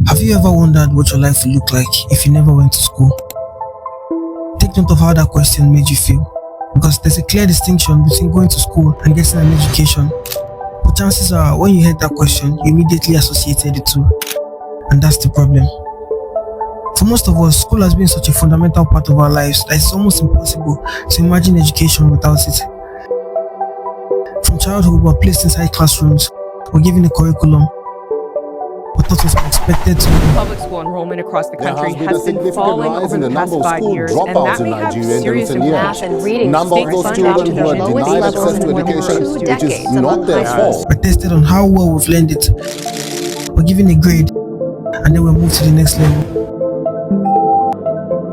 Have you ever wondered what your life would look like if you never went to school? Take note of how that question made you feel, because there's a clear distinction between going to school and getting an education. But chances are, when you heard that question, you immediately associated the two. And that's the problem. For most of us, school has been such a fundamental part of our lives that it's almost impossible to imagine education without it. From childhood, we were placed inside classrooms, we're given a curriculum, but taught us we're expected to. Public school enrollment across the country has been falling over the past 5 years, and that may have serious impacts. And reading Number of those children who are denied access to education, which is not their fault. We're tested on how well we've learned it. We're given a grade, and then we're moved to the next level.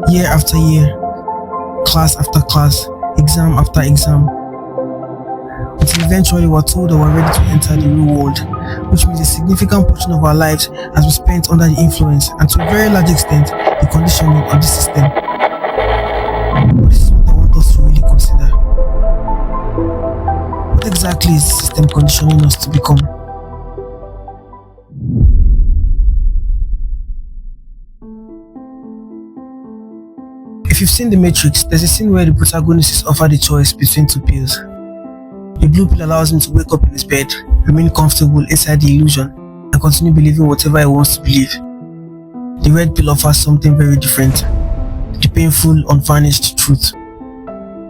Year after year, class after class, exam after exam, until eventually we're told that we're ready to enter the real world, which means a significant portion of our lives has been spent under the influence and to a very large extent the conditioning of the system. But this is what I want us to really consider. What exactly is the system conditioning us to become? If you've seen The Matrix, there's a scene where the protagonist is offered a choice between two pills. The blue pill allows him to wake up in his bed, remain comfortable inside the illusion, and continue believing whatever he wants to believe. The red pill offers something very different, the painful, unvarnished truth.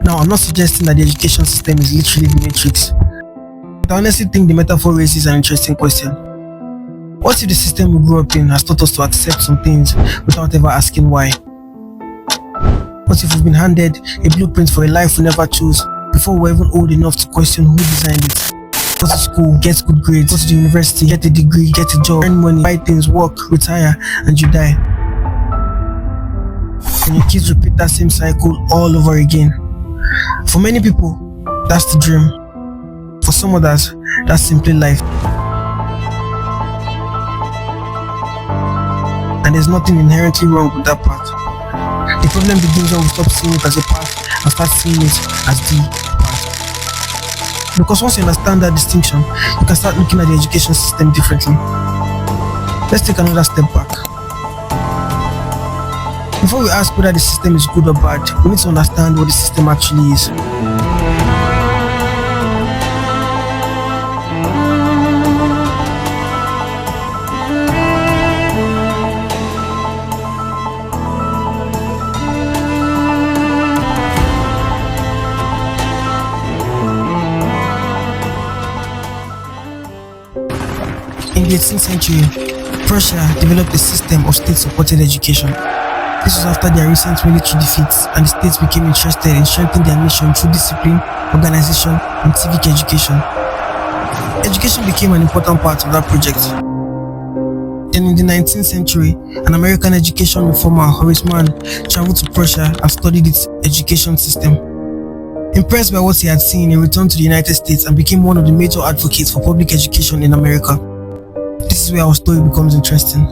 Now, I'm not suggesting that the education system is literally the Matrix, but I honestly think the metaphor raises an interesting question. What if the system we grew up in has taught us to accept some things without ever asking why? What if we've been handed a blueprint for a life we never chose before we're even old enough to question who designed it? Go to school, get good grades, go to the university, get a degree, get a job, earn money, buy things, work, retire, and you die. And your kids repeat that same cycle all over again. For many people, that's the dream. For some others, that's simply life. And there's nothing inherently wrong with that part. The problem begins when we stop seeing it as a path and start seeing it as the path. Because once you understand that distinction, you can start looking at the education system differently. Let's take another step back. Before we ask whether the system is good or bad, we need to understand what the system actually is. In the 18th century, Prussia developed a system of state-supported education. This was after their recent military defeats, and the states became interested in strengthening their nation through discipline, organization, and civic education. Education became an important part of that project. Then in the 19th century, an American education reformer, Horace Mann, traveled to Prussia and studied its education system. Impressed by what he had seen, he returned to the United States and became one of the major advocates for public education in America. This is where our story becomes interesting.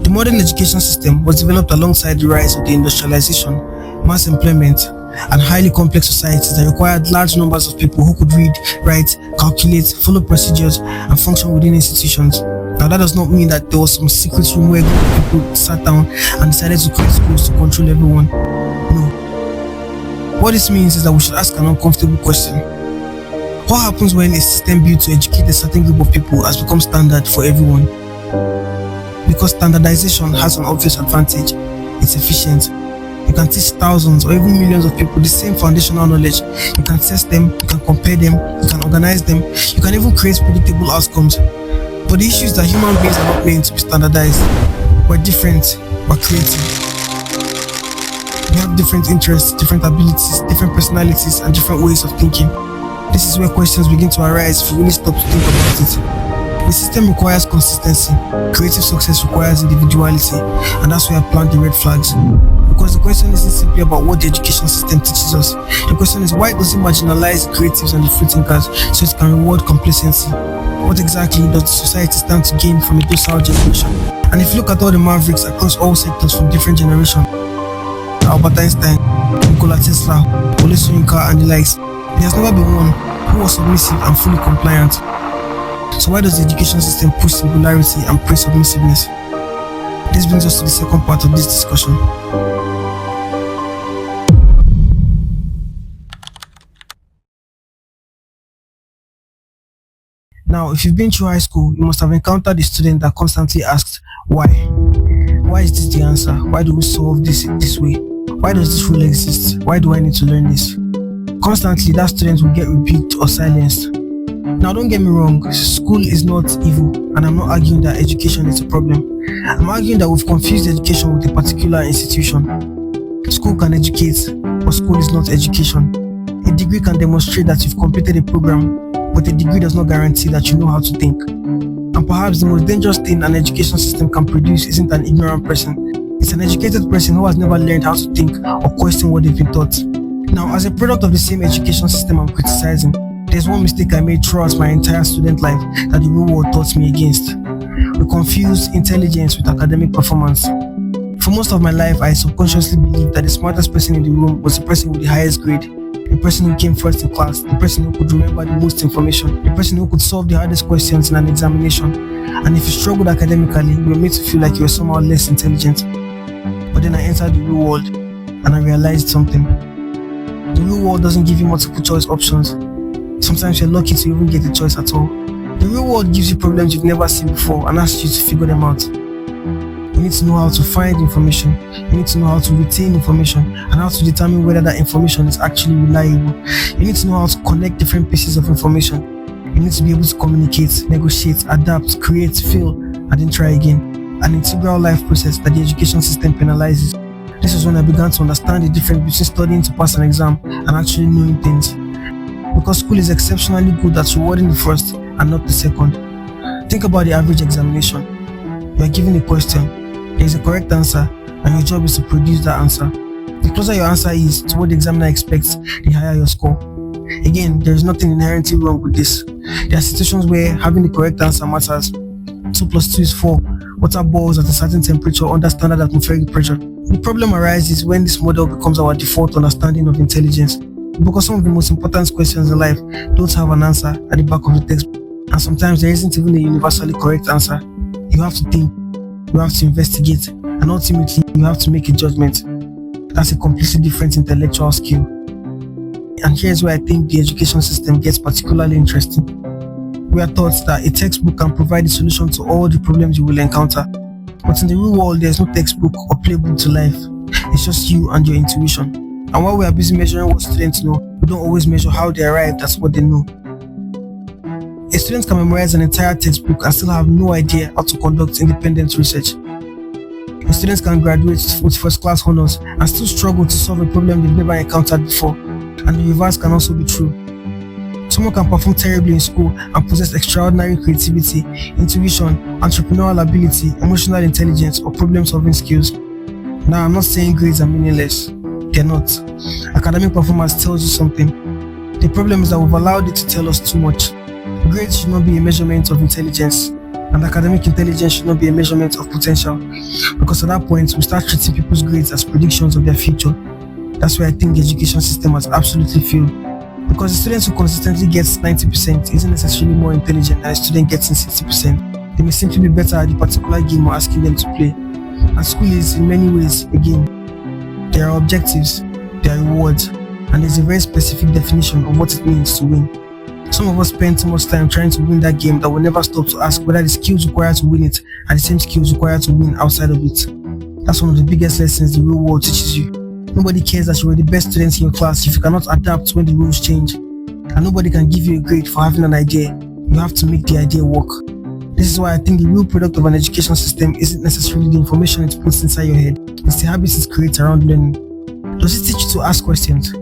The modern education system was developed alongside the rise of the industrialization, mass employment, and highly complex societies that required large numbers of people who could read, write, calculate, follow procedures, and function within institutions. Now, that does not mean that there was some secret room where people sat down and decided to create schools to control everyone. No. What this means is that we should ask an uncomfortable question. What happens when a system built to educate a certain group of people has become standard for everyone? Because standardization has an obvious advantage. It's efficient. You can teach thousands or even millions of people the same foundational knowledge. You can test them, you can compare them, you can organize them, you can even create predictable outcomes. But the issue is that human beings are not meant to be standardized. We're different, we're creative. We have different interests, different abilities, different personalities, and different ways of thinking. This is where questions begin to arise if you really stop to think about it. The system requires consistency, creative success requires individuality, and that's where I plant the red flags. Because the question isn't simply about what the education system teaches us. The question is, why does it marginalize the creatives and the free thinkers so it can reward complacency? What exactly does the society stand to gain from a docile generation? And if you look at all the mavericks across all sectors from different generations, Albert Einstein, Nikola Tesla, Ole Soyinka, and the likes, there's never been one who was submissive and fully compliant. So why does the education system push singularity and praise submissiveness? This brings us to the second part of this discussion. Now, if you've been through high school, you must have encountered a student that constantly asks, why? Why is this the answer? Why do we solve this way? Why does this rule exist? Why do I need to learn this? Constantly, that student will get rebuked or silenced. Now, don't get me wrong, school is not evil, and I'm not arguing that education is a problem. I'm arguing that we've confused education with a particular institution. School can educate, but school is not education. A degree can demonstrate that you've completed a program, but a degree does not guarantee that you know how to think. And perhaps the most dangerous thing an education system can produce isn't an ignorant person. It's an educated person who has never learned how to think or question what they've been taught. Now, as a product of the same education system I'm criticizing, there's one mistake I made throughout my entire student life that the real world taught me against. We confuse intelligence with academic performance. For most of my life, I subconsciously believed that the smartest person in the room was the person with the highest grade, the person who came first in class, the person who could remember the most information, the person who could solve the hardest questions in an examination. And if you struggled academically, you were made to feel like you were somehow less intelligent. But then I entered the real world and I realized something. The real world doesn't give you multiple choice options. Sometimes you're lucky to even get a choice at all. The real world gives you problems you've never seen before and asks you to figure them out. You need to know how to find information, you need to know how to retain information, and how to determine whether that information is actually reliable. You need to know how to connect different pieces of information. You need to be able to communicate, negotiate, adapt, create, fail, and then try again. An integral life process that the education system penalizes. This is when I began to understand the difference between studying to pass an exam and actually knowing things. Because school is exceptionally good at rewarding the first and not the second. Think about the average examination. You are given a question, there is a correct answer, and your job is to produce that answer. The closer your answer is to what the examiner expects, the higher your score. Again, there is nothing inherently wrong with this. There are situations where having the correct answer matters. 2 plus 2 is 4. Water boils at a certain temperature under standard atmospheric pressure. The problem arises when this model becomes our default understanding of intelligence. Because some of the most important questions in life don't have an answer at the back of the textbook. And sometimes there isn't even a universally correct answer. You have to think, you have to investigate, and ultimately you have to make a judgment. That's a completely different intellectual skill. And here's where I think the education system gets particularly interesting. We are taught that a textbook can provide a solution to all the problems you will encounter. But in the real world, there's no textbook or playbook to life. It's just you and your intuition. And while we are busy measuring what students know, we don't always measure how they arrived at what they know. A student can memorize an entire textbook and still have no idea how to conduct independent research. A student can graduate with first-class honors and still struggle to solve a problem they've never encountered before. And the reverse can also be true. Someone can perform terribly in school and possess extraordinary creativity, intuition, entrepreneurial ability, emotional intelligence, or problem-solving skills. Now, I'm not saying grades are meaningless. They're not. Academic performance tells you something. The problem is that we've allowed it to tell us too much. Grades should not be a measurement of intelligence, and academic intelligence should not be a measurement of potential. Because at that point, we start treating people's grades as predictions of their future. That's where I think the education system has absolutely failed. Because the students who consistently gets 90% isn't necessarily more intelligent than a student getting 60%. They may simply be better at the particular game we're asking them to play. And school is, in many ways, a game. There are objectives, there are rewards, and there's a very specific definition of what it means to win. Some of us spend too much time trying to win that game that will never stop to ask whether the skills required to win it are the same skills required to win outside of it. That's one of the biggest lessons the real world teaches you. Nobody cares that you were the best student in your class if you cannot adapt when the rules change. And nobody can give you a grade for having an idea. You have to make the idea work. This is why I think the real product of an education system isn't necessarily the information it puts inside your head. It's the habits it creates around learning. Does it teach you to ask questions?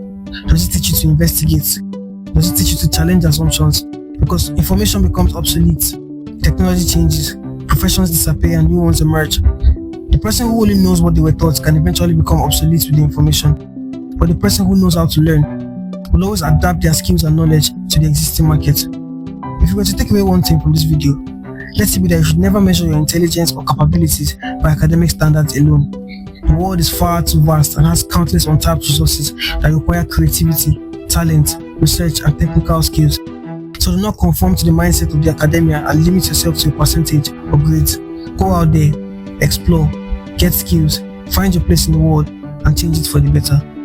Does it teach you to investigate? Does it teach you to challenge assumptions? Because information becomes obsolete, technology changes, professions disappear and new ones emerge. The person who only knows what they were taught can eventually become obsolete with the information. But the person who knows how to learn will always adapt their skills and knowledge to the existing market. If you were to take away one thing from this video, let it be that you should never measure your intelligence or capabilities by academic standards alone. The world is far too vast and has countless untapped resources that require creativity, talent, research, and technical skills. So do not conform to the mindset of the academia and limit yourself to a percentage or grades. Go out there, explore, get skills, find your place in the world, and change it for the better.